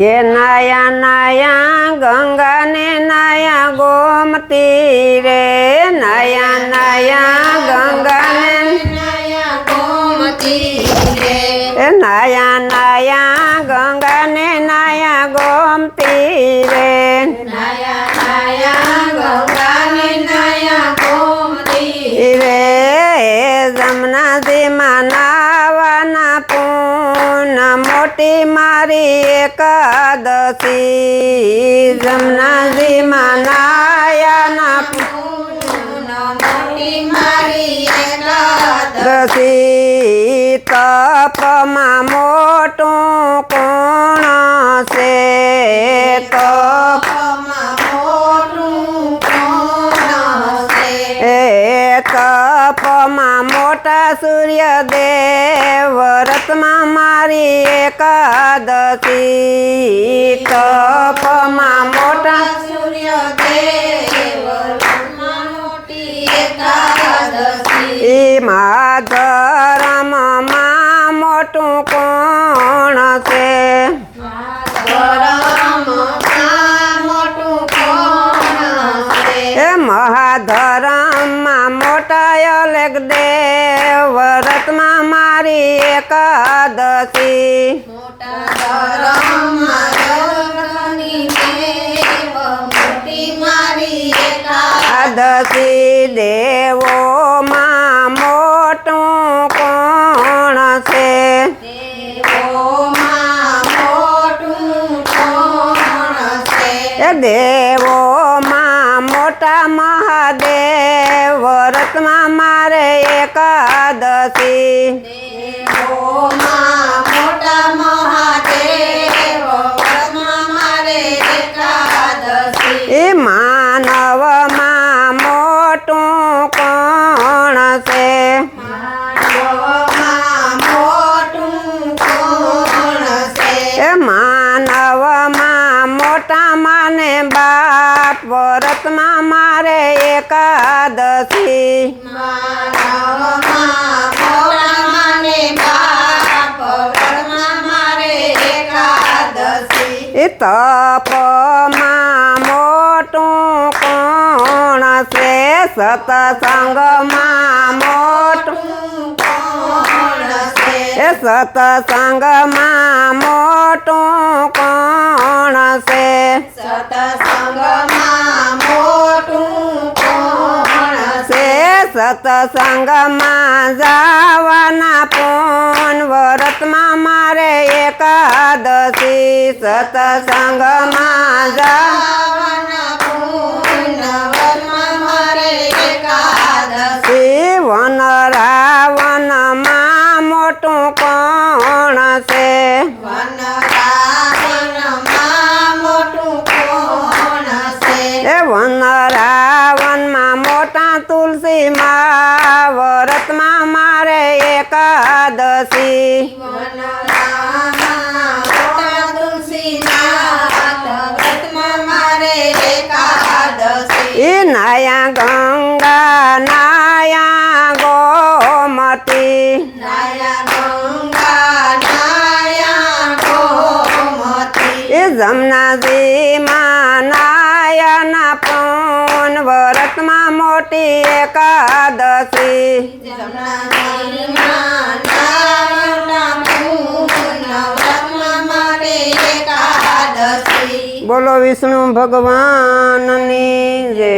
કે નાયા નાયા ગંગા ને નાયા ગોમતી રે નાયા નાયા ગંગા ને નાયા ગોમતી રે નાયા નાયા ગંગા ને નાયા ગોમતી રે નાયા નાયા ગંગા ને નાયા ગોમતી રે જમનાજીમાં નાવાના પૂન મોટી મારી એકાદશી જમનાજીમાં નાયાના મોટી મારી એકાદશી તપમાં મોટું કોણ છે તપમાં મોટું કોણ છે તપમાં મોટા સૂર્યદેવ વ્રતમાં મારી એકાદશી તપમાં મોટા સૂર્યદેવ મોટી એકાદશી એમાં ધર્મમાં મોટું કોણ છે મોટું કોણ છે એ મહાધર્મમાં મોટા અલગ દેવ વ્રતમાં મારી એકાદશી મોટા ધર્મમાં રત્ની દેવ મોટી મારી એકાદશી દેવોમાં મોટું કોણ છે દેવોમાં મોટું કોણ છે એ દેવોમાં મોટા મહાદેવ વ્રતમાં મારે એકાદશી દેવોમાં મોટા મહાદેવ વ્રતમાં મારે એકાદશી એ માનવમાં મોટું કોણ છે માનવમાં મોટું કોણ છે એ માનવમાં મોટા માને બાપ વ્રતમાં મારે એકાદશી માનવમાં મોટા માને બાપ વ્રતમાં મારે એકાદશી એ તપમાં મોટું કોણ છે સત્સંગમાં મોટું કોણ છે એ સત્સંગમાં મોટું કોણ છે સત્સંગમાં મોટું કોણ છે સત્સંગમાં જવાના પૂન વ્રતમાં મારે એકાદશી સત્સંગમાં જાવાના પૂર્ણ વ્રતમાં મારે એકાદશી વન રાવણમાં મોટું કોણ છે વન રાવણમાં મોટું કોણ છે એ વન રાવણમાં મોટા તુલસીમાં વ્રતમાં મારે એકાદશી વન રામમાં મોટા તુલસીનાથ વ્રતમાં મારે એકાદશી એ નાયા ગંગા નાયા ગોમતી નાયા ગંગા નાયા ગોમતી એ જમનાજીમાં નાયાના પૂન વ્રતમાં મોટી એકાદશી જમનાજીમાં નારાયણના પૂર્ણ વ્રતમાં મારે એકાદશી બોલો વિષ્ણુ ભગવાનની જય